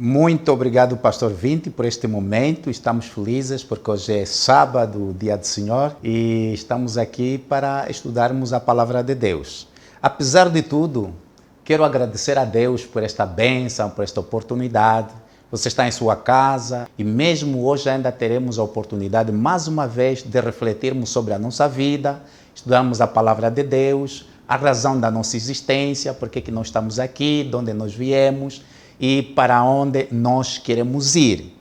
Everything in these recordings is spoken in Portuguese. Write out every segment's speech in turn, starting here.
Muito obrigado, Pastor Vinti, por este momento. Estamos felizes porque hoje é sábado, dia do Senhor, e estamos aqui para estudarmos a Palavra de Deus. Apesar de tudo, quero agradecer a Deus por esta bênção, por esta oportunidade. Você está em sua casa e mesmo hoje ainda teremos a oportunidade, mais uma vez, de refletirmos sobre a nossa vida, estudarmos a Palavra de Deus, a razão da nossa existência, por que nós estamos aqui, de onde nós viemos e para onde nós queremos ir.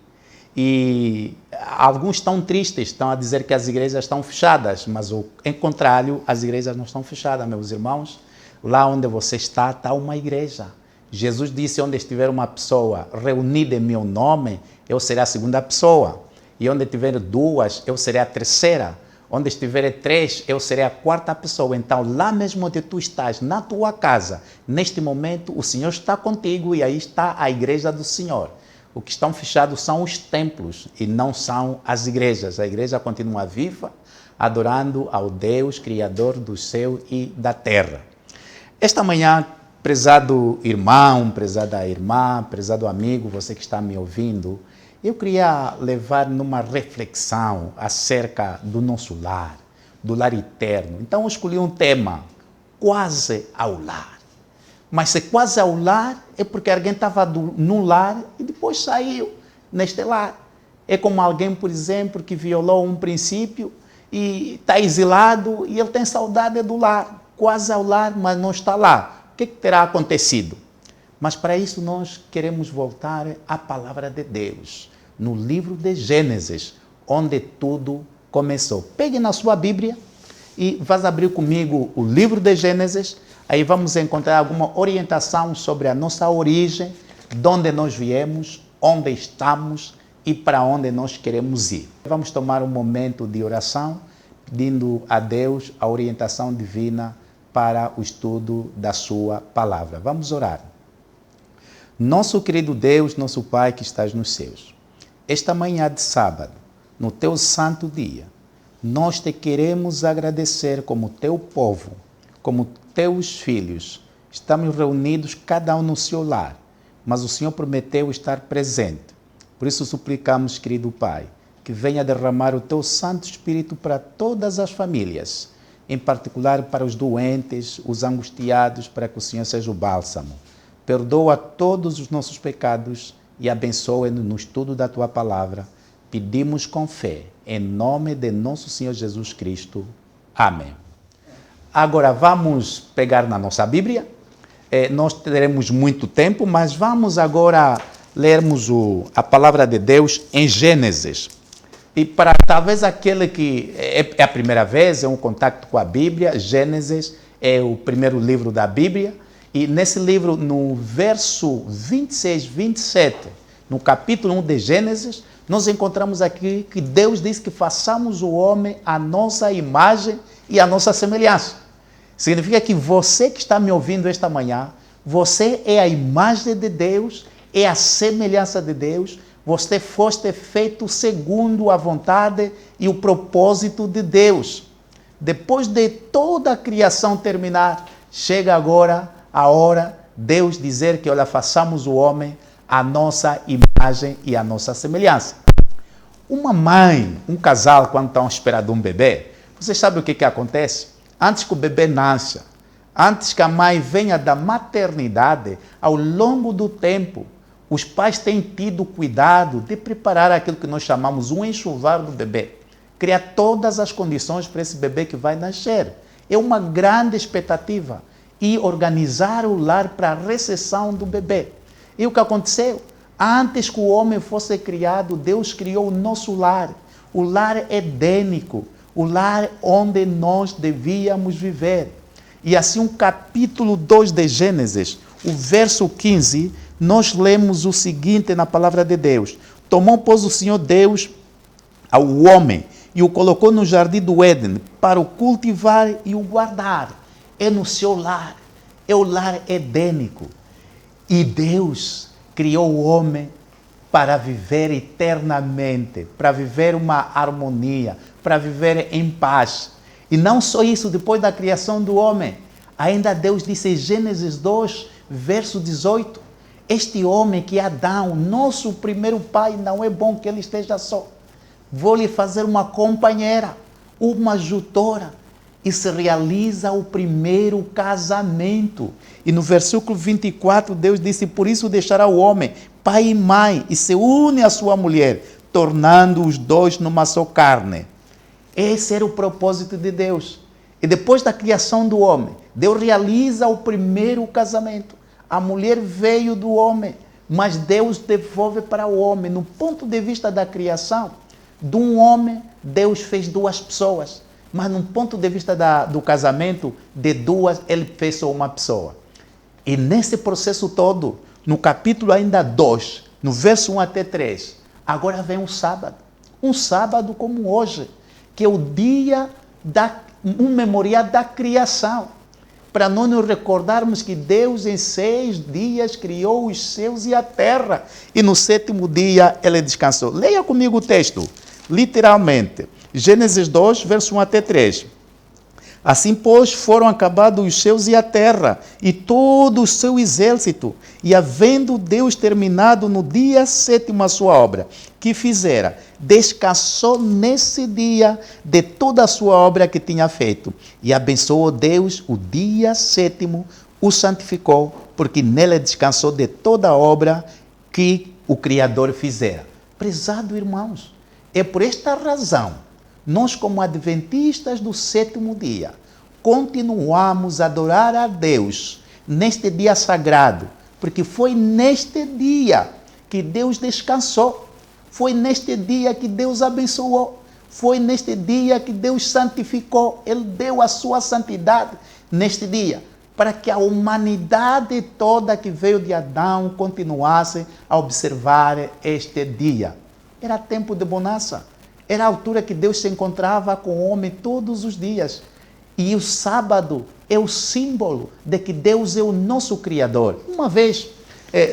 E alguns estão tristes, estão a dizer que as igrejas estão fechadas, mas em contrário, as igrejas não estão fechadas, meus irmãos. Lá onde você está uma igreja. Jesus disse, onde estiver uma pessoa reunida em meu nome, eu serei a segunda pessoa. E onde tiver duas, eu serei a terceira. Onde estiver três, eu serei a quarta pessoa. Então, lá mesmo onde tu estás, na tua casa, neste momento, o Senhor está contigo e aí está a igreja do Senhor. O que estão fechados são os templos e não são as igrejas. A igreja continua viva, adorando ao Deus, Criador do céu e da terra. Esta manhã, prezado irmão, prezada irmã, prezado amigo, você que está me ouvindo, eu queria levar numa reflexão acerca do nosso lar, do lar eterno. Então eu escolhi um tema, quase ao lar. Mas se quase ao lar é porque alguém estava no lar e depois saiu neste lar. É como alguém, por exemplo, que violou um princípio e está exilado e ele tem saudade do lar. Quase ao lar, mas não está lá. O que terá acontecido? Mas para isso nós queremos voltar à palavra de Deus, no livro de Gênesis, onde tudo começou. Pegue na sua Bíblia e vá abrir comigo o livro de Gênesis, aí vamos encontrar alguma orientação sobre a nossa origem, de onde nós viemos, onde estamos e para onde nós queremos ir. Vamos tomar um momento de oração, pedindo a Deus a orientação divina para o estudo da sua palavra. Vamos orar. Nosso querido Deus, nosso Pai que estás nos céus, esta manhã de sábado, no teu santo dia, nós te queremos agradecer como teu povo, como teus filhos. Estamos reunidos cada um no seu lar, mas o Senhor prometeu estar presente. Por isso suplicamos, querido Pai, que venha derramar o teu Santo Espírito para todas as famílias, em particular para os doentes, os angustiados, para que o Senhor seja o bálsamo. Perdoa todos os nossos pecados e abençoe-nos no estudo da Tua Palavra. Pedimos com fé, em nome de nosso Senhor Jesus Cristo. Amém. Agora vamos pegar na nossa Bíblia. Nós teremos muito tempo, mas vamos agora lermos a Palavra de Deus em Gênesis. E para talvez aquele que é a primeira vez, é um contato com a Bíblia, Gênesis é o primeiro livro da Bíblia. E nesse livro, no verso 26, 27, no capítulo 1 de Gênesis, nós encontramos aqui que Deus diz que façamos o homem à nossa imagem e à nossa semelhança. Significa que você que está me ouvindo esta manhã, você é a imagem de Deus, é a semelhança de Deus, você foste feito segundo a vontade e o propósito de Deus. Depois de toda a criação terminar, chega agora a hora Deus dizer que, olha, façamos o homem à nossa imagem e à nossa semelhança. Uma mãe, um casal, quando estão esperando um bebê, você sabe o que acontece? Antes que o bebê nasça, antes que a mãe venha da maternidade, ao longo do tempo, os pais têm tido cuidado de preparar aquilo que nós chamamos um enxoval do bebê. Criar todas as condições para esse bebê que vai nascer. É uma grande expectativa. E organizar o lar para a recepção do bebê. E o que aconteceu? Antes que o homem fosse criado, Deus criou o nosso lar. O lar edênico. O lar onde nós devíamos viver. E assim, o capítulo 2 de Gênesis, o verso 15, nós lemos o seguinte na palavra de Deus. Tomou, pois, o Senhor Deus ao homem e o colocou no jardim do Éden para o cultivar e o guardar. É no seu lar, é o lar edênico. E Deus criou o homem para viver eternamente, para viver uma harmonia, para viver em paz. E não só isso, depois da criação do homem, ainda Deus disse em Gênesis 2, verso 18, Este homem que é Adão, nosso primeiro pai, não é bom que ele esteja só. Vou lhe fazer uma companheira, uma ajutora. E se realiza o primeiro casamento. E no versículo 24, Deus disse: por isso deixará o homem, pai e mãe, e se une à sua mulher, tornando os dois numa só carne. Esse era o propósito de Deus. E depois da criação do homem, Deus realiza o primeiro casamento. A mulher veio do homem, mas Deus devolve para o homem. No ponto de vista da criação, de um homem, Deus fez duas pessoas. Mas no ponto de vista do casamento, de duas, ele fez só uma pessoa. E nesse processo todo, no capítulo ainda 2, no verso 1 até 3, agora vem um sábado como hoje, que é o dia, um memorial da criação, para nós nos recordarmos que Deus em 6 dias criou os céus e a terra, e no 7º dia ele descansou. Leia comigo o texto, literalmente. Gênesis 2, verso 1 até 3. Assim, pois, foram acabados os céus e a terra, e todo o seu exército, e havendo Deus terminado no dia 7º a sua obra, que fizera, descansou nesse dia de toda a sua obra que tinha feito. E abençoou Deus o dia 7º, o santificou, porque nele descansou de toda a obra que o Criador fizera. Prezado irmãos, é por esta razão nós, como adventistas do 7º dia, continuamos a adorar a Deus neste dia sagrado, porque foi neste dia que Deus descansou, foi neste dia que Deus abençoou, foi neste dia que Deus santificou. Ele deu a sua santidade neste dia, para que a humanidade toda que veio de Adão continuasse a observar este dia. Era tempo de bonança. Era a altura que Deus se encontrava com o homem todos os dias. E o sábado é o símbolo de que Deus é o nosso Criador. Uma vez,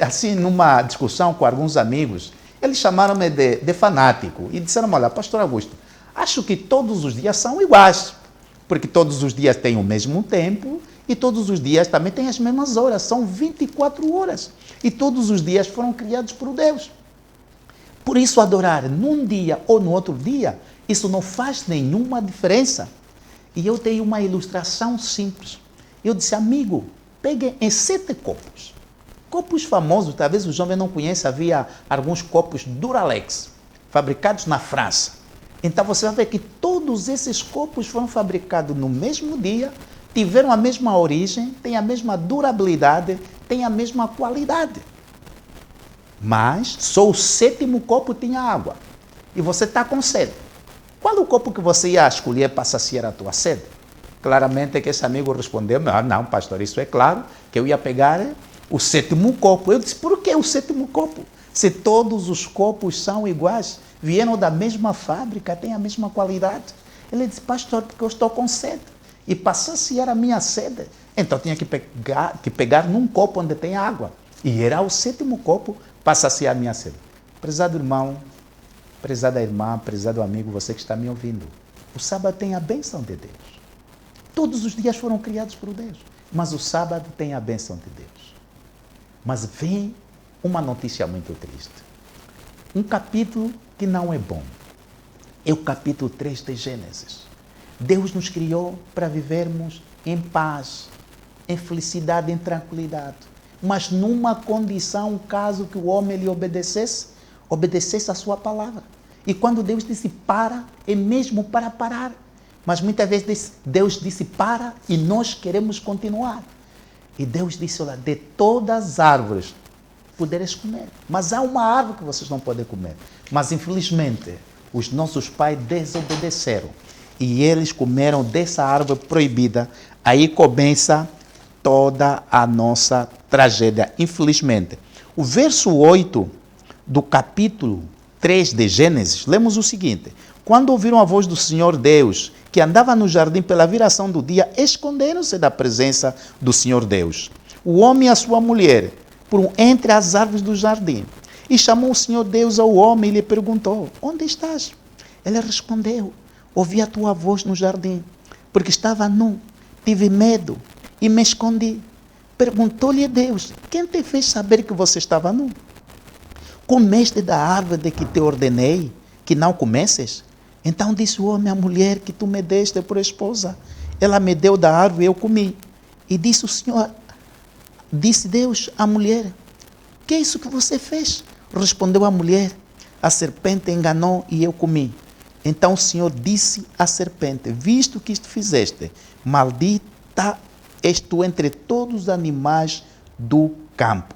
assim, numa discussão com alguns amigos, eles chamaram-me de fanático e disseram: olha, pastor Augusto, acho que todos os dias são iguais, porque todos os dias têm o mesmo tempo e todos os dias também têm as mesmas horas, são 24 horas. E todos os dias foram criados por Deus. Por isso, adorar num dia ou no outro dia, isso não faz nenhuma diferença. E eu dei uma ilustração simples. Eu disse: amigo, pegue em 7 copos. Copos famosos, talvez o jovem não conheça, havia alguns copos Duralex, fabricados na França. Então você vai ver que todos esses copos foram fabricados no mesmo dia, tiveram a mesma origem, têm a mesma durabilidade, têm a mesma qualidade. Mas só o 7º copo tinha água. E você está com sede. Qual o copo que você ia escolher para saciar a tua sede? Claramente que esse amigo respondeu: não, pastor, isso é claro, que eu ia pegar o 7º copo. Eu disse: por que o 7º copo? Se todos os copos são iguais, vieram da mesma fábrica, têm a mesma qualidade. Ele disse: pastor, porque eu estou com sede. E para saciar a minha sede, então tinha que pegar num copo onde tem água. E era o 7º copo para saciar a minha sede. Prezado irmão, prezada irmã, prezado amigo, você que está me ouvindo, o sábado tem a bênção de Deus. Todos os dias foram criados por Deus, mas o sábado tem a bênção de Deus. Mas vem uma notícia muito triste. Um capítulo que não é bom. É o capítulo 3 de Gênesis. Deus nos criou para vivermos em paz, em felicidade, em tranquilidade. Mas numa condição, caso que o homem lhe obedecesse a sua palavra. E quando Deus disse para, é mesmo para parar. Mas muitas vezes Deus disse para e nós queremos continuar. E Deus disse: olha, de todas as árvores poderes comer. Mas há uma árvore que vocês não podem comer. Mas infelizmente, os nossos pais desobedeceram. E eles comeram dessa árvore proibida. Aí começa toda a nossa tragédia, infelizmente. O verso 8 do capítulo 3 de Gênesis, lemos o seguinte: quando ouviram a voz do Senhor Deus, que andava no jardim pela viração do dia, esconderam-se da presença do Senhor Deus, o homem e a sua mulher, por entre as árvores do jardim. E chamou o Senhor Deus ao homem e lhe perguntou: onde estás? Ele respondeu: ouvi a tua voz no jardim, porque estava nu, tive medo e me escondi. Perguntou-lhe Deus: quem te fez saber que você estava nu? Comeste da árvore de que te ordenei que não comesses? Então disse o homem à mulher que tu me deste por esposa. Ela me deu da árvore e eu comi. E disse Deus à mulher: que é isso que você fez? Respondeu a mulher: a serpente enganou e eu comi. Então o Senhor disse à serpente: visto que isto fizeste, maldita és tu entre todos os animais do campo.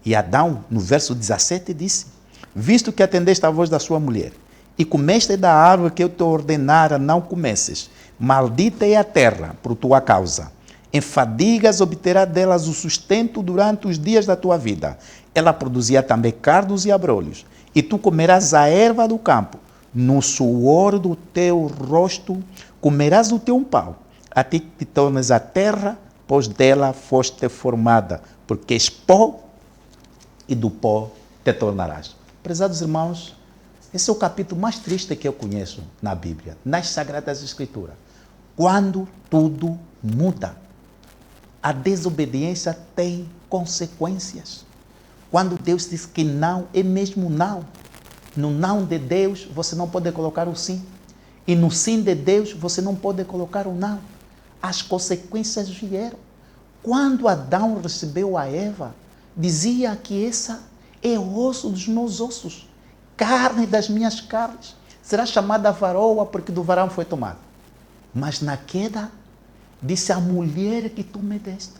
E Adão, no verso 17, disse: visto que atendeste à voz da sua mulher, e comeste da árvore que eu te ordenara não comesses, maldita é a terra por tua causa. Em fadigas obterá delas o sustento durante os dias da tua vida. Ela produzia também cardos e abrolhos, e tu comerás a erva do campo. No suor do teu rosto comerás o teu pão, a ti que te tornes a terra, pois dela foste formada, porque és pó e do pó te tornarás. Prezados irmãos, esse é o capítulo mais triste que eu conheço na Bíblia, nas Sagradas Escrituras. Quando tudo muda, a desobediência tem consequências. Quando Deus diz que não, é mesmo não. No não de Deus, você não pode colocar o sim. E no sim de Deus, você não pode colocar o não. As consequências vieram. Quando Adão recebeu a Eva, dizia que essa é osso dos meus ossos, carne das minhas carnes. Será chamada varoa porque do varão foi tomada. Mas na queda, disse a mulher que tu me deste.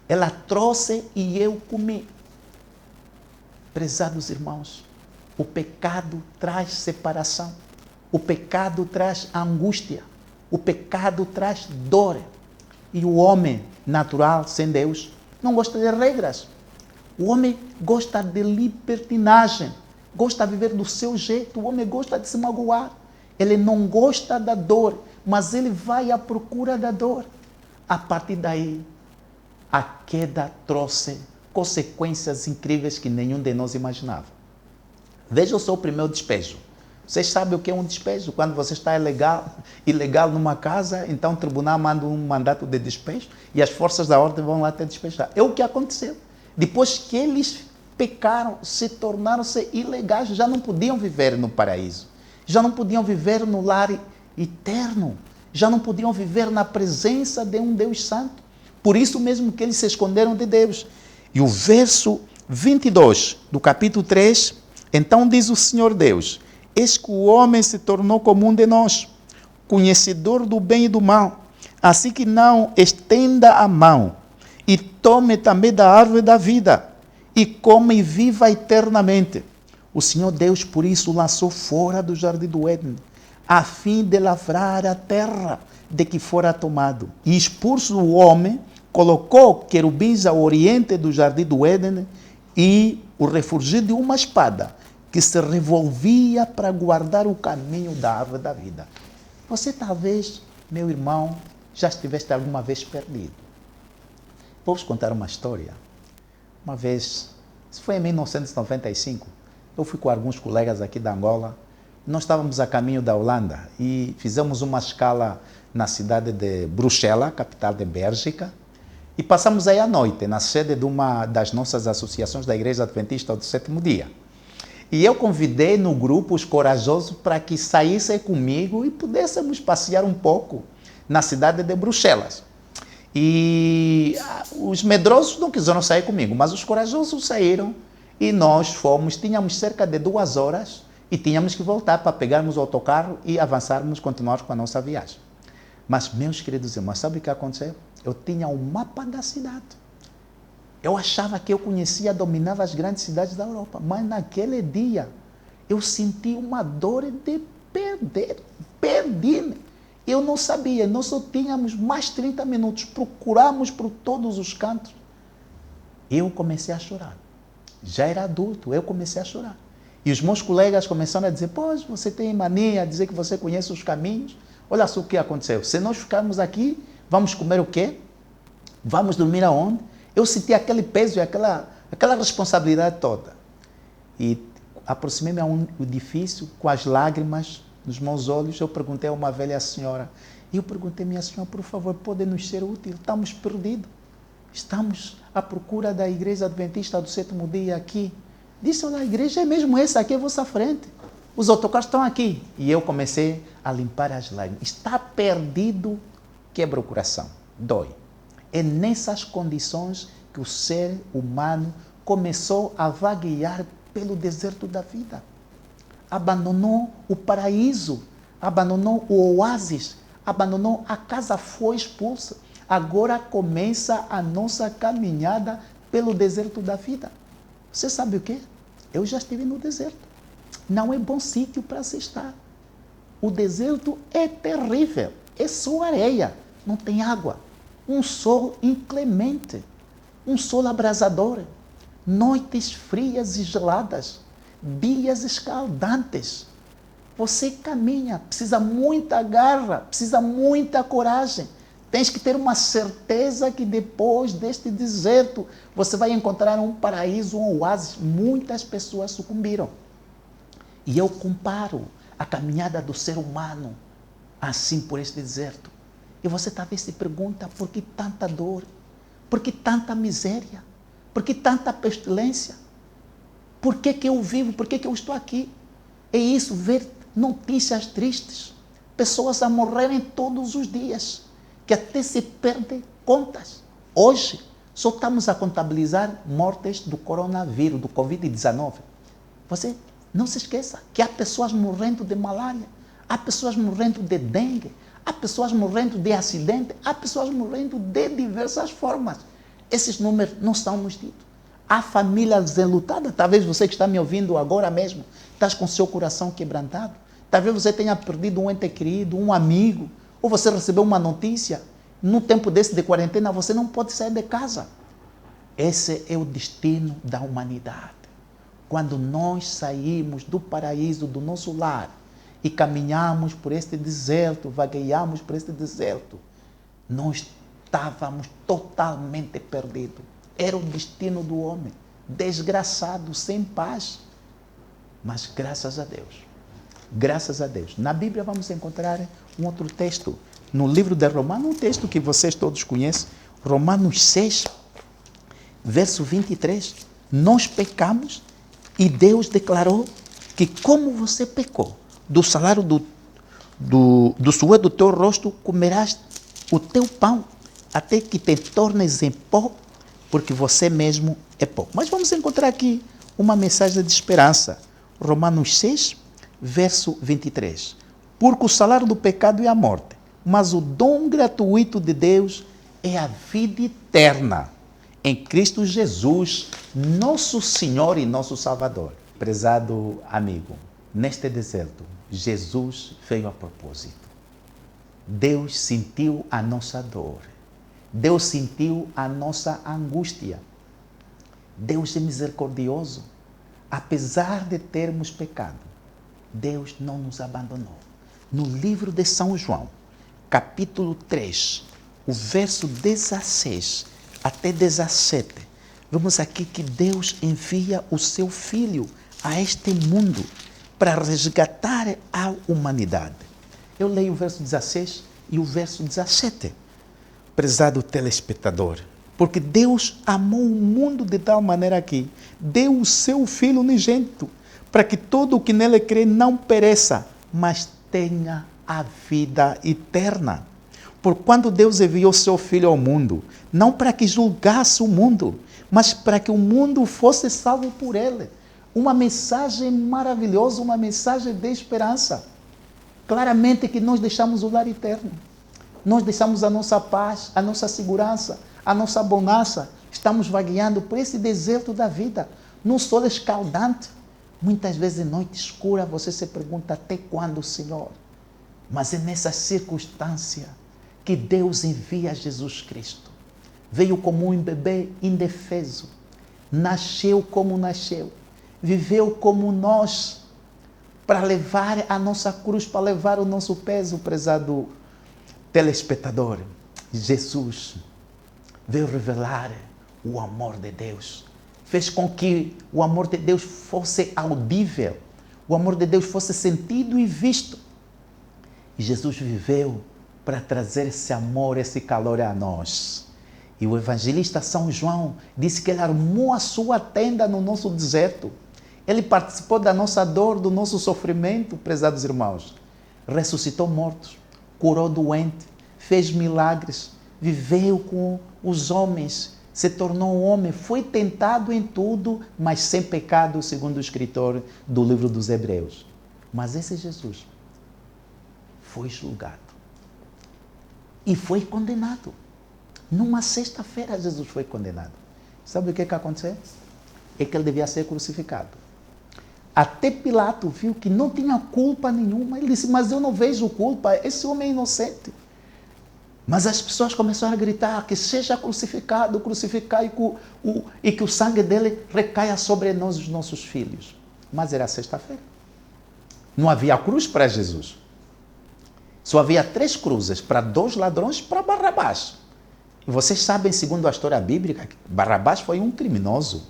Ela trouxe e eu comi. Prezados irmãos, o pecado traz separação. O pecado traz angústia. O pecado traz dor. E o homem natural, sem Deus, não gosta de regras. O homem gosta de libertinagem. Gosta de viver do seu jeito. O homem gosta de se magoar. Ele não gosta da dor, mas ele vai à procura da dor. A partir daí, a queda trouxe consequências incríveis que nenhum de nós imaginava. Veja só o primeiro despejo. Vocês sabem o que é um despejo? Quando você está ilegal numa casa, então o tribunal manda um mandato de despejo e as forças da ordem vão lá te despejar. É o que aconteceu. Depois que eles pecaram, se tornaram-se ilegais, já não podiam viver no paraíso. Já não podiam viver no lar eterno. Já não podiam viver na presença de um Deus santo. Por isso mesmo que eles se esconderam de Deus. E o verso 22 do capítulo 3, então diz o Senhor Deus: eis que o homem se tornou como um de nós, conhecedor do bem e do mal, assim que não estenda a mão e tome também da árvore da vida e come e viva eternamente. O Senhor Deus, por isso, lançou fora do jardim do Éden, a fim de lavrar a terra de que fora tomado. E expulso o homem, colocou querubins ao oriente do jardim do Éden e o refugio de uma espada que se revolvia para guardar o caminho da árvore da vida. Você talvez, meu irmão, já estiveste alguma vez perdido. Vou-vos contar uma história. Uma vez, isso foi em 1995, eu fui com alguns colegas aqui da Angola. Nós estávamos a caminho da Holanda e fizemos uma escala na cidade de Bruxelas, capital de Bélgica, e passamos aí à noite, na sede de uma das nossas associações da Igreja Adventista do Sétimo Dia. E eu convidei no grupo os corajosos para que saíssem comigo e pudéssemos passear um pouco na cidade de Bruxelas. E os medrosos não quiseram sair comigo, mas os corajosos saíram e nós fomos. Tínhamos cerca de 2 horas e tínhamos que voltar para pegarmos o autocarro e avançarmos, continuarmos com a nossa viagem. Mas, meus queridos irmãos, sabe o que aconteceu? Eu tinha um mapa da cidade. Eu achava que eu conhecia, dominava as grandes cidades da Europa, mas naquele dia eu senti uma dor de perdi-me. Eu não sabia, nós só tínhamos mais 30 minutos, procuramos por todos os cantos. Eu comecei a chorar. Já era adulto, eu comecei a chorar. E os meus colegas começaram a dizer: pois, você tem mania de dizer que você conhece os caminhos. Olha só o que aconteceu. Se nós ficarmos aqui, vamos comer o quê? Vamos dormir aonde? Eu senti aquele peso e aquela responsabilidade toda. E aproximei-me a um edifício com as lágrimas nos meus olhos. Eu perguntei a uma velha senhora. Eu perguntei: minha senhora, por favor, pode nos ser útil? Estamos perdidos. Estamos à procura da Igreja Adventista do Sétimo Dia aqui. Disse, olha, a igreja é mesmo essa aqui à vossa frente. Os autocarros estão aqui. E eu comecei a limpar as lágrimas. Está perdido, quebra o coração, dói. É nessas condições que o ser humano começou a vaguear pelo deserto da vida. Abandonou o paraíso, abandonou o oásis, abandonou a casa, foi expulsa. Agora começa a nossa caminhada pelo deserto da vida. Você sabe o quê? Eu já estive no deserto. Não é bom sítio para se estar. O deserto é terrível. É só areia, não tem água. Um sol inclemente, um sol abrasador, noites frias e geladas, dias escaldantes. Você caminha, precisa muita garra, precisa muita coragem. Tens que ter uma certeza que depois deste deserto você vai encontrar um paraíso, um oásis. Muitas pessoas sucumbiram. E eu comparo a caminhada do ser humano assim por este deserto. E você talvez se pergunta, por que tanta dor? Por que tanta miséria? Por que tanta pestilência? Por que que eu vivo? Por que que eu estou aqui? É isso, ver notícias tristes. Pessoas a morrerem todos os dias, que até se perdem contas. Hoje, só estamos a contabilizar mortes do coronavírus, do Covid-19. Você não se esqueça que há pessoas morrendo de malária, há pessoas morrendo de dengue, há pessoas morrendo de acidente, há pessoas morrendo de diversas formas. Esses números não estão nos ditos. Há famílias enlutadas. Talvez você que está me ouvindo agora mesmo, estás com seu coração quebrantado. Talvez você tenha perdido um ente querido, um amigo, ou você recebeu uma notícia. No tempo desse de quarentena, você não pode sair de casa. Esse é o destino da humanidade. Quando nós saímos do paraíso do nosso lar e caminhamos por este deserto, vagueamos por este deserto, nós estávamos totalmente perdidos. Era o destino do homem, desgraçado, sem paz. Mas graças a Deus, na Bíblia vamos encontrar um outro texto, no livro de Romanos, um texto que vocês todos conhecem, Romanos 6, verso 23. Nós pecamos e Deus declarou que como você pecou, do salário do suor do teu rosto comerás o teu pão, até que te tornes em pó, porque você mesmo é pó. Mas vamos encontrar aqui uma mensagem de esperança. Romanos 6, verso 23. Porque o salário do pecado é a morte, mas o dom gratuito de Deus é a vida eterna em Cristo Jesus, nosso Senhor e nosso Salvador. Prezado amigo, neste deserto, Jesus veio a propósito. Deus sentiu a nossa dor. Deus sentiu a nossa angústia. Deus é misericordioso. Apesar de termos pecado, Deus não nos abandonou. No livro de São João, capítulo 3, o verso 16 até 17, vemos aqui que Deus envia o seu Filho a este mundo para resgatar a humanidade. Eu leio o verso 16 e o verso 17. Prezado telespectador, porque Deus amou o mundo de tal maneira que deu o seu Filho unigênito, para que todo o que nele crê não pereça, mas tenha a vida eterna. Por quando Deus enviou seu Filho ao mundo, não para que julgasse o mundo, mas para que o mundo fosse salvo por ele. Uma mensagem maravilhosa, uma mensagem de esperança. Claramente que nós deixamos o lar eterno. Nós deixamos a nossa paz, a nossa segurança, a nossa bonança. Estamos vagueando por esse deserto da vida, num sol escaldante. Muitas vezes, em noite escura, você se pergunta até quando, Senhor? Mas é nessa circunstância que Deus envia Jesus Cristo. Veio como um bebê indefeso, nasceu como nasceu, viveu como nós, para levar a nossa cruz, para levar o nosso peso, prezado telespectador. Jesus veio revelar o amor de Deus. Fez com que o amor de Deus fosse audível, o amor de Deus fosse sentido e visto. E Jesus viveu para trazer esse amor, esse calor a nós. E o evangelista São João disse que ele armou a sua tenda no nosso deserto. Ele participou da nossa dor, do nosso sofrimento, prezados irmãos. Ressuscitou mortos, curou doente, fez milagres, viveu com os homens, se tornou um homem, foi tentado em tudo, mas sem pecado, segundo o escritor do livro dos Hebreus. Mas esse Jesus foi julgado e foi condenado. Numa sexta-feira, Jesus foi condenado. Sabe o que aconteceu? É que ele devia ser crucificado. Até Pilato viu que não tinha culpa nenhuma. Ele disse, mas eu não vejo culpa, esse homem é inocente. Mas as pessoas começaram a gritar que seja crucificado, e que o sangue dele recaia sobre nós, os nossos filhos. Mas era sexta-feira. Não havia cruz para Jesus. Só havia 3 cruzes, para 2 ladrões, para Barrabás. E vocês sabem, segundo a história bíblica, que Barrabás foi um criminoso.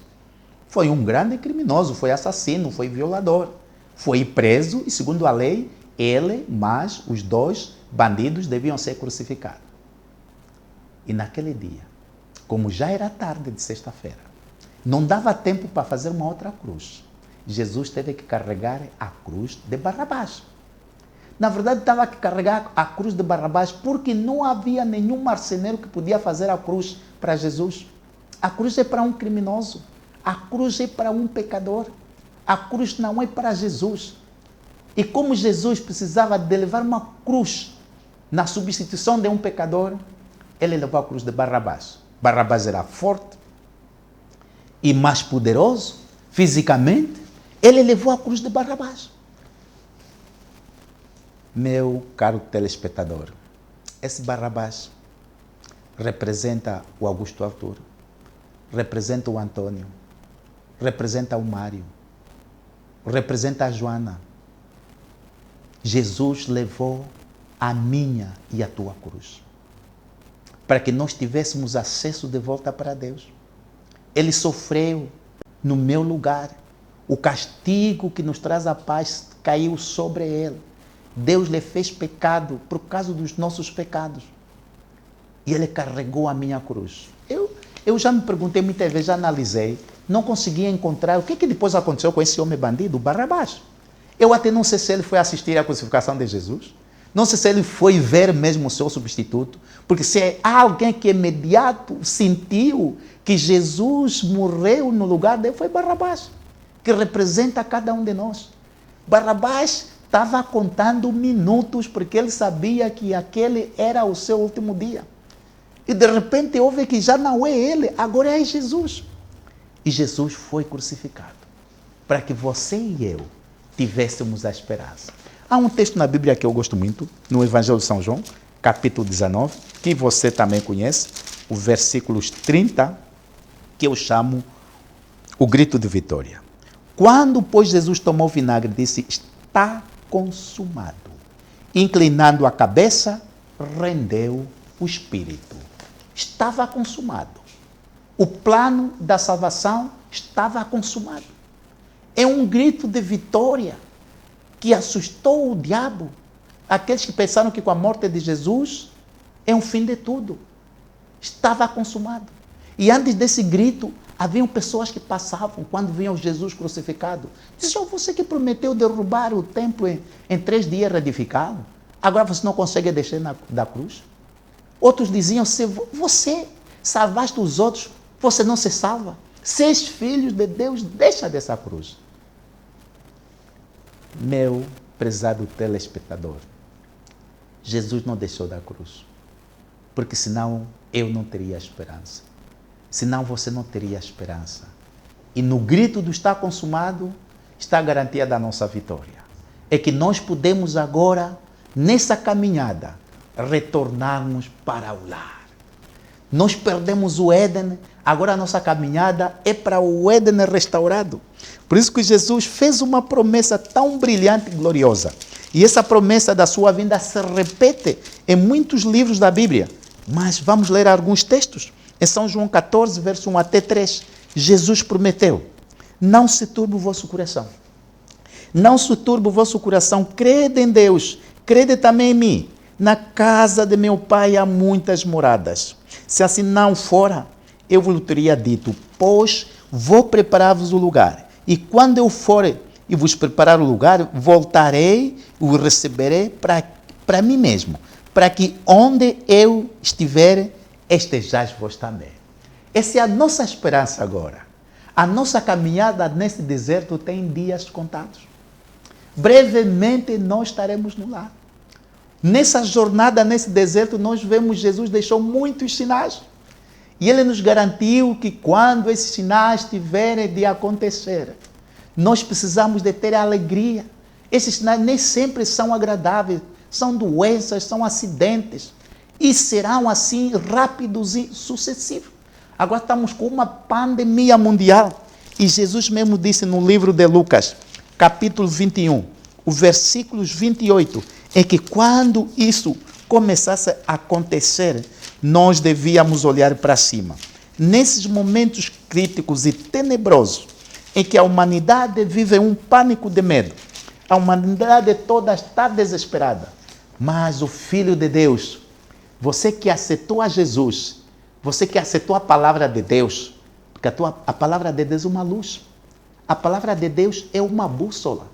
Foi um grande criminoso, foi assassino, foi violador. Foi preso e, segundo a lei, ele, mais os 2 bandidos deviam ser crucificados. E naquele dia, como já era tarde de sexta-feira, não dava tempo para fazer uma outra cruz. Jesus teve que carregar a cruz de Barrabás. Na verdade, estava que carregar a cruz de Barrabás porque não havia nenhum marceneiro que podia fazer a cruz para Jesus. A cruz é para um criminoso. A cruz é para um pecador. A cruz não é para Jesus. E como Jesus precisava de levar uma cruz na substituição de um pecador, ele levou a cruz de Barrabás. Barrabás era forte e mais poderoso fisicamente. Ele levou a cruz de Barrabás. Meu caro telespectador, esse Barrabás representa o Augusto Arthur, representa o Antônio, representa o Mário, representa a Joana. Jesus levou a minha e a tua cruz, para que nós tivéssemos acesso de volta para Deus. Ele sofreu no meu lugar. O castigo que nos traz a paz caiu sobre ele. Deus lhe fez pecado por causa dos nossos pecados. E ele carregou a minha cruz. Eu já me perguntei muitas vezes, já analisei, não conseguia encontrar o que depois aconteceu com esse homem bandido, Barrabás. Eu até não sei se ele foi assistir à crucificação de Jesus. Não sei se ele foi ver mesmo o seu substituto. Porque se há alguém que imediato sentiu que Jesus morreu no lugar dele, foi Barrabás, que representa cada um de nós. Barrabás estava contando minutos porque ele sabia que aquele era o seu último dia. E de repente houve que já não é ele, agora é Jesus. E Jesus foi crucificado para que você e eu tivéssemos a esperança. Há um texto na Bíblia que eu gosto muito, no Evangelho de São João, capítulo 19, que você também conhece, os versículos 30, que eu chamo o grito de vitória. Quando, pois, Jesus tomou o vinagre, disse, está consumado. Inclinando a cabeça, rendeu o espírito. Estava consumado. O plano da salvação estava consumado. É um grito de vitória que assustou o diabo. Aqueles que pensaram que com a morte de Jesus é um fim de tudo. Estava consumado. E antes desse grito, haviam pessoas que passavam quando viam Jesus crucificado. Diziam, você que prometeu derrubar o templo em 3 dias reedificado, agora você não consegue descer da cruz? Outros diziam, se você salvaste os outros, você não se salva. Se és filho de Deus, deixa dessa cruz. Meu prezado telespectador, Jesus não deixou da cruz, porque senão eu não teria esperança. Senão você não teria esperança. E no grito do está consumado, está a garantia da nossa vitória. É que nós podemos agora, nessa caminhada, retornarmos para o lar. Nós perdemos o Éden, agora a nossa caminhada é para o Éden restaurado. Por isso que Jesus fez uma promessa tão brilhante e gloriosa. E essa promessa da sua vinda se repete em muitos livros da Bíblia. Mas vamos ler alguns textos. Em São João 14, verso 1 até 3, Jesus prometeu, não se turbe o vosso coração. Não se turbe o vosso coração, crede em Deus, crede também em mim. Na casa de meu Pai há muitas moradas. Se assim não fora, eu vos teria dito, pois vou preparar-vos o lugar. E quando eu for e vos preparar o lugar, voltarei e o receberei para mim mesmo, para que onde eu estiver, estejais vós também. Essa é a nossa esperança agora. A nossa caminhada nesse deserto tem dias contados. Brevemente nós estaremos no lar. Nessa jornada, nesse deserto, nós vemos Jesus deixou muitos sinais. E Ele nos garantiu que quando esses sinais tiverem de acontecer, nós precisamos de ter alegria. Esses sinais nem sempre são agradáveis, são doenças, são acidentes. E serão assim rápidos e sucessivos. Agora estamos com uma pandemia mundial. E Jesus mesmo disse no livro de Lucas, capítulo 21, o versículos 28, é que quando isso começasse a acontecer, nós devíamos olhar para cima. Nesses momentos críticos e tenebrosos, em que a humanidade vive um pânico de medo, a humanidade toda está desesperada, mas o Filho de Deus, você que aceitou a Jesus, você que aceitou a palavra de Deus, porque a palavra de Deus é uma luz, a palavra de Deus é uma bússola,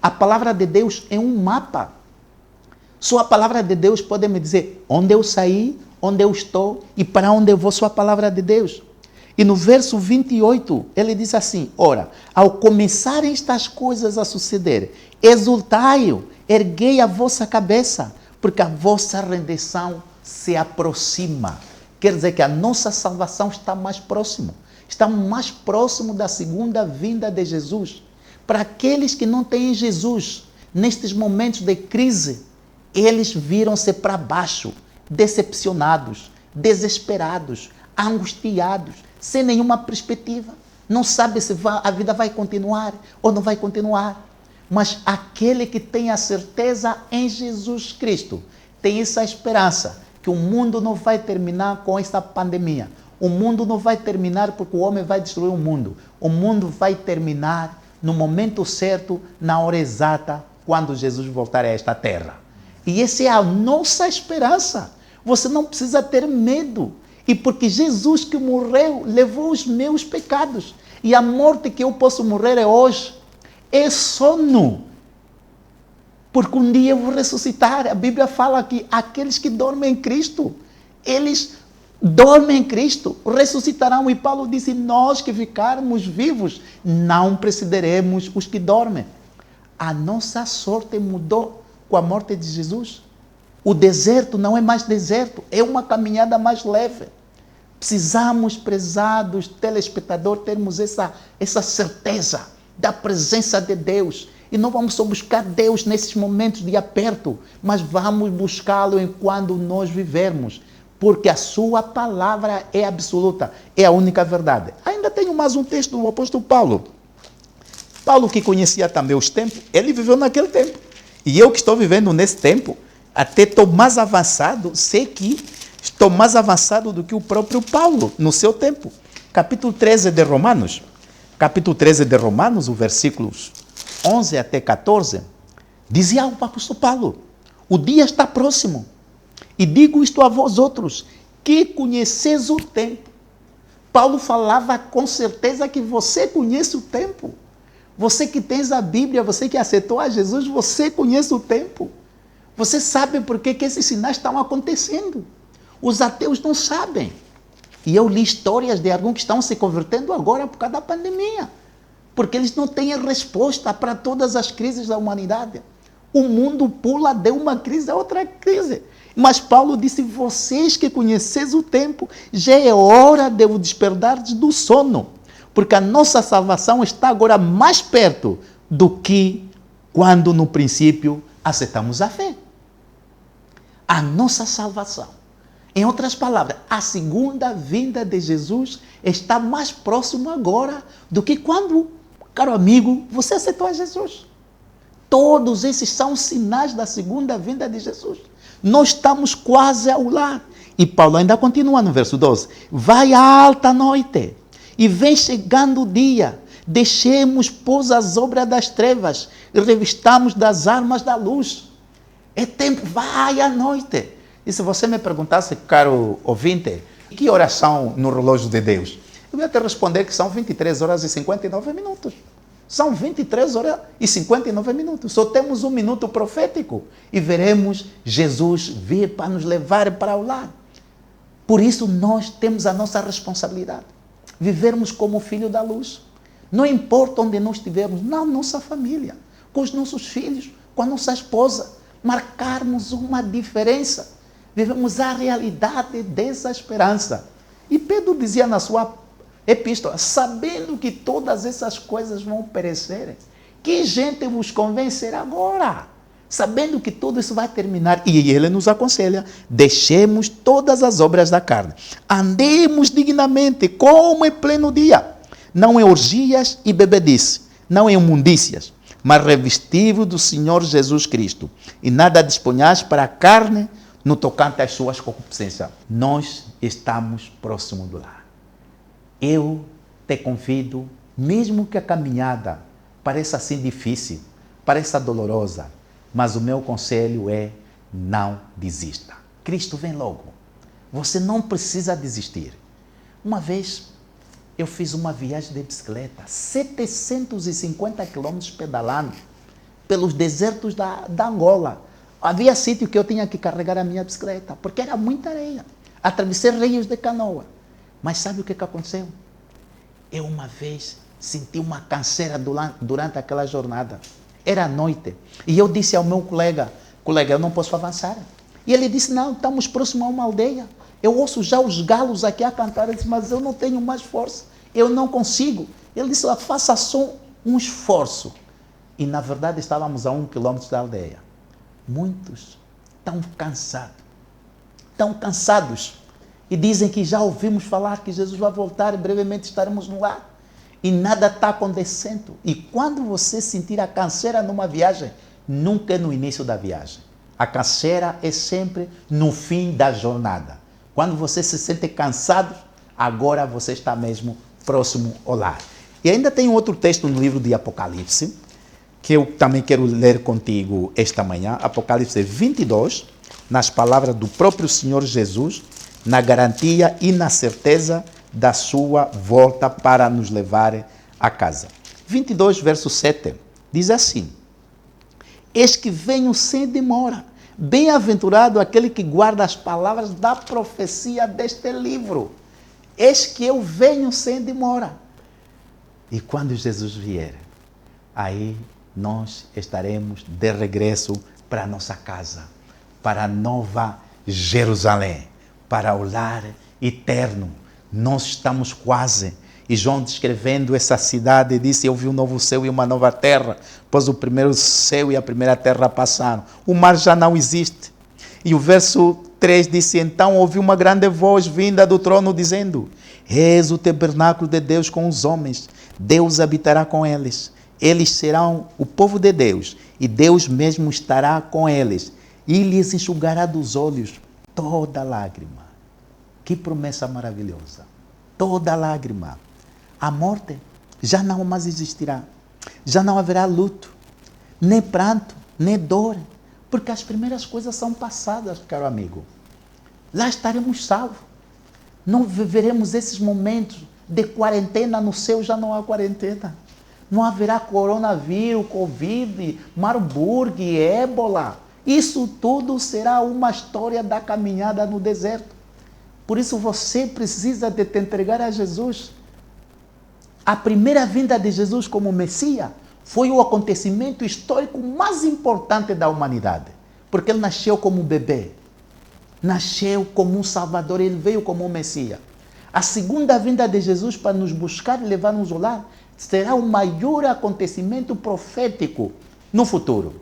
a palavra de Deus é um mapa. Só a palavra de Deus pode me dizer onde eu saí, onde eu estou e para onde eu vou, só a palavra de Deus. E no verso 28, ele diz assim, ora, ao começarem estas coisas a suceder, exultai, erguei a vossa cabeça, porque a vossa redenção se aproxima. Quer dizer que a nossa salvação está mais próximo. Estamos mais próximo da segunda vinda de Jesus. Para aqueles que não têm Jesus, nestes momentos de crise, eles viram-se para baixo, decepcionados, desesperados, angustiados, sem nenhuma perspectiva. Não sabe se a vida vai continuar ou não vai continuar. Mas aquele que tem a certeza em Jesus Cristo, tem essa esperança que o mundo não vai terminar com essa pandemia. O mundo não vai terminar porque o homem vai destruir o mundo. O mundo vai terminar no momento certo, na hora exata, quando Jesus voltar a esta terra. E essa é a nossa esperança. Você não precisa ter medo. E porque Jesus que morreu, levou os meus pecados. E a morte que eu posso morrer é hoje. É sono. Porque um dia eu vou ressuscitar. A Bíblia fala que aqueles que dormem em Cristo, eles dormem em Cristo, ressuscitarão. E Paulo disse, nós que ficarmos vivos, não precederemos os que dormem. A nossa sorte mudou com a morte de Jesus. O deserto não é mais deserto, é uma caminhada mais leve. Precisamos, prezados telespectadores, termos essa certeza da presença de Deus. E não vamos só buscar Deus nesses momentos de aperto, mas vamos buscá-lo enquanto nós vivermos. Porque a sua palavra é absoluta, é a única verdade. Ainda tenho mais um texto do apóstolo Paulo. Paulo que conhecia também os tempos, ele viveu naquele tempo. E eu que estou vivendo nesse tempo, até estou mais avançado, sei que estou mais avançado do que o próprio Paulo no seu tempo. Capítulo 13 de Romanos. Capítulo 13 de Romanos, os versículos 11 até 14, dizia o apóstolo Paulo, o dia está próximo. E digo isto a vós outros, que conheceis o tempo. Paulo falava com certeza que você conhece o tempo. Você que tens a Bíblia, você que aceitou a Jesus, você conhece o tempo. Você sabe por que esses sinais estão acontecendo. Os ateus não sabem. E eu li histórias de alguns que estão se convertendo agora por causa da pandemia. Porque eles não têm resposta para todas as crises da humanidade. O mundo pula de uma crise a outra crise. Mas Paulo disse, vocês que conheceis o tempo, já é hora de o despertardes do sono. Porque a nossa salvação está agora mais perto do que quando no princípio aceitamos a fé. A nossa salvação. Em outras palavras, a segunda vinda de Jesus está mais próximo agora do que quando, caro amigo, você aceitou a Jesus. Todos esses são sinais da segunda vinda de Jesus. Nós estamos quase ao lar. E Paulo ainda continua no verso 12. Vai a alta noite e vem chegando o dia. Deixemos, pois, as obras das trevas e revistamos das armas da luz. É tempo, vai à noite. E se você me perguntasse, caro ouvinte, Que horas são no relógio de Deus? Eu ia te responder que são 23 horas e 59 minutos. São 23 horas e 59 minutos. Só temos um minuto profético e veremos Jesus vir para nos levar para o lar. Por isso nós temos a nossa responsabilidade. Vivermos como filho da luz. Não importa onde nós estivermos, na nossa família, com os nossos filhos, com a nossa esposa, marcarmos uma diferença. Vivemos a realidade dessa esperança. E Pedro dizia na sua epístola, sabendo que todas essas coisas vão perecerem, que gente vos convencer agora? Sabendo que tudo isso vai terminar. E ele nos aconselha, deixemos todas as obras da carne. Andemos dignamente, como em pleno dia. Não em orgias e bebedice, não em imundícias, mas revestivos do Senhor Jesus Cristo. E nada disponhais para a carne no tocante às suas concupiscências. Nós estamos próximos do lar. Eu te convido, mesmo que a caminhada pareça assim difícil, pareça dolorosa, mas o meu conselho é, não desista. Cristo vem logo. Você não precisa desistir. Uma vez, eu fiz uma viagem de bicicleta, 750 quilômetros pedalando, pelos desertos da Angola. Havia sítio que eu tinha que carregar a minha bicicleta, porque era muita areia. Atravessei rios de canoa. Mas sabe o que aconteceu? Eu uma vez senti uma canseira durante aquela jornada. Era noite. E eu disse ao meu colega, eu não posso avançar. E ele disse, não, estamos próximos a uma aldeia. Eu ouço já os galos aqui a cantar. Eu disse, mas eu não tenho mais força. Eu não consigo. Ele disse, faça só um esforço. E na verdade estávamos a 1 quilômetro da aldeia. Muitos tão cansados. E dizem que já ouvimos falar que Jesus vai voltar e brevemente estaremos no lar. E nada está acontecendo. E quando você sentir a canseira numa viagem, nunca é no início da viagem. A canseira é sempre no fim da jornada. Quando você se sente cansado, agora você está mesmo próximo ao lar. E ainda tem outro texto no livro de Apocalipse, que eu também quero ler contigo esta manhã. Apocalipse 22, nas palavras do próprio Senhor Jesus, na garantia e na certeza da sua volta para nos levar a casa. 22, verso 7, diz assim, eis que venho sem demora, bem-aventurado aquele que guarda as palavras da profecia deste livro. Eis que eu venho sem demora. E quando Jesus vier, aí nós estaremos de regresso para a nossa casa, para a nova Jerusalém, para o lar eterno. Nós estamos quase. E João, descrevendo essa cidade, disse, eu vi um novo céu e uma nova terra, pois o primeiro céu e a primeira terra passaram. O mar já não existe. E o verso 3 disse, então ouvi uma grande voz vinda do trono dizendo, eis o tabernáculo de Deus com os homens, Deus habitará com eles. Eles serão o povo de Deus, e Deus mesmo estará com eles, e lhes enxugará dos olhos toda lágrima. Que promessa maravilhosa. Toda lágrima. A morte já não mais existirá. Já não haverá luto, nem pranto, nem dor, porque as primeiras coisas são passadas, caro amigo. Lá estaremos salvos. Não viveremos esses momentos de quarentena. No céu já não há quarentena. Não haverá coronavírus, Covid, Marburg, ébola. Isso tudo será uma história da caminhada no deserto. Por isso você precisa de te entregar a Jesus. A primeira vinda de Jesus como Messias foi o acontecimento histórico mais importante da humanidade. Porque ele nasceu como um bebê. Nasceu como um Salvador, ele veio como um Messias. A segunda vinda de Jesus para nos buscar e levar-nos ao lar será o maior acontecimento profético no futuro.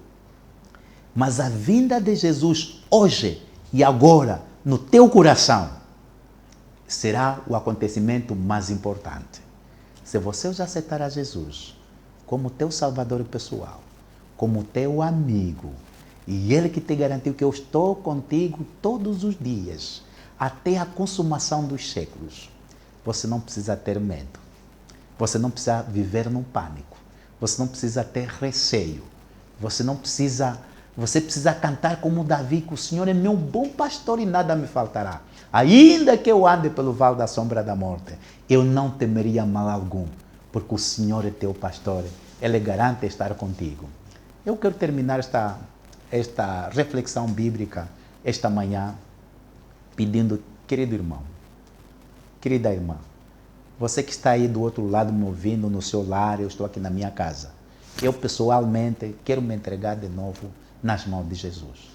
Mas a vinda de Jesus hoje e agora no teu coração será o acontecimento mais importante. Se você já aceitar a Jesus como teu Salvador pessoal, como teu amigo, e Ele que te garantiu que eu estou contigo todos os dias, até a consumação dos séculos, você não precisa ter medo. Você não precisa viver num pânico. Você não precisa ter receio. Você não precisa Você precisa cantar como Davi, que o Senhor é meu bom pastor e nada me faltará. Ainda que eu ande pelo vale da sombra da morte, eu não temeria mal algum, porque o Senhor é teu pastor, Ele garante estar contigo. Eu quero terminar esta reflexão bíblica esta manhã pedindo, querido irmão, querida irmã, você que está aí do outro lado me ouvindo no seu lar, eu estou aqui na minha casa. Eu pessoalmente quero me entregar de novo nas mãos de Jesus.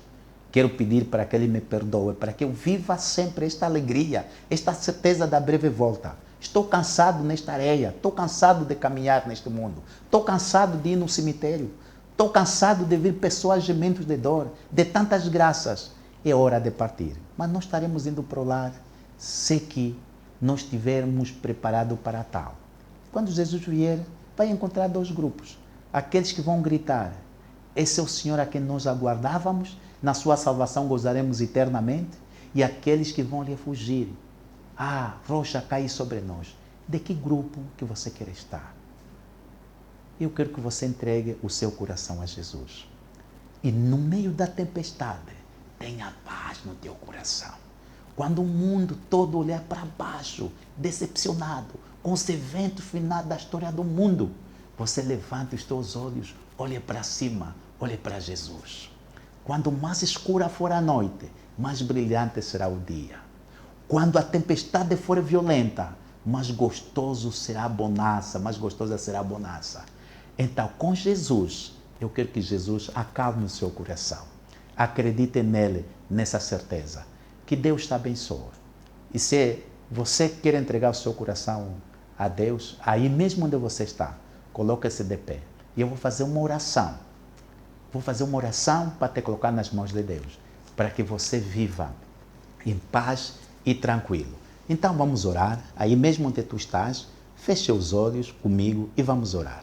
Quero pedir para que Ele me perdoe, para que eu viva sempre esta alegria, esta certeza da breve volta. Estou cansado nesta areia, estou cansado de caminhar neste mundo, estou cansado de ir no cemitério, estou cansado de ver pessoas gemindo de dor, de tantas graças. É hora de partir, mas nós estaremos indo para o lar se que nós estivermos preparados para tal. Quando Jesus vier, vai encontrar dois grupos. Aqueles que vão gritar, esse é o Senhor a quem nós aguardávamos, na sua salvação gozaremos eternamente, e aqueles que vão lhe fugir. Ah, rocha cai sobre nós. De que grupo que você quer estar? Eu quero que você entregue o seu coração a Jesus. E no meio da tempestade, tenha paz no teu coração. Quando o mundo todo olhar para baixo, decepcionado, com os eventos finais da história do mundo, você levanta os teus olhos, olha para cima, olha para Jesus. Quando mais escura for a noite, mais brilhante será o dia. Quando a tempestade for violenta, mais gostoso será a bonança, mais gostosa será a bonança. Então, com Jesus, eu quero que Jesus acalme o seu coração. Acredite nele, nessa certeza. Que Deus te abençoe. E se você quer entregar o seu coração a Deus, aí mesmo onde você está, coloque-se de pé. E eu vou fazer uma oração. Vou fazer uma oração para te colocar nas mãos de Deus, para que você viva em paz e tranquilo. Então vamos orar. Aí mesmo onde tu estás, feche os olhos comigo e vamos orar.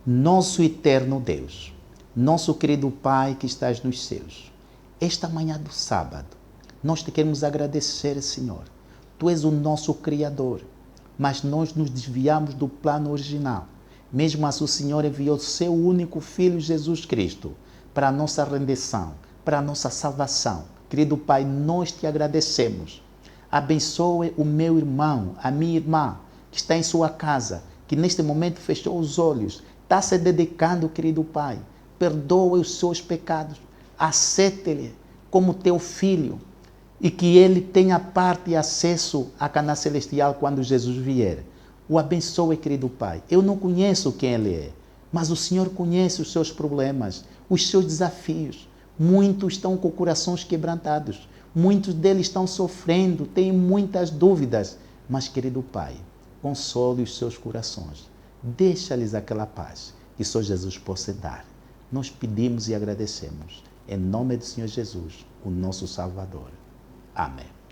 Nosso eterno Deus, nosso querido Pai que estás nos céus, esta manhã do sábado, nós te queremos agradecer, Senhor. Tu és o nosso Criador, mas nós nos desviamos do plano original. Mesmo assim, o Senhor enviou seu único Filho, Jesus Cristo, para a nossa rendição, para a nossa salvação. Querido Pai, nós te agradecemos. Abençoe o meu irmão, a minha irmã, que está em sua casa, que neste momento fechou os olhos, está se dedicando, querido Pai. Perdoe os seus pecados, aceite-lhe como teu filho e que ele tenha parte e acesso à Canaã Celestial quando Jesus vier. O abençoe, querido Pai. Eu não conheço quem ele é, mas o Senhor conhece os seus problemas, os seus desafios. Muitos estão com corações quebrantados, muitos deles estão sofrendo, têm muitas dúvidas. Mas, querido Pai, console os seus corações. Deixa-lhes aquela paz que só Jesus pode dar. Nós pedimos e agradecemos. Em nome do Senhor Jesus, o nosso Salvador. Amém.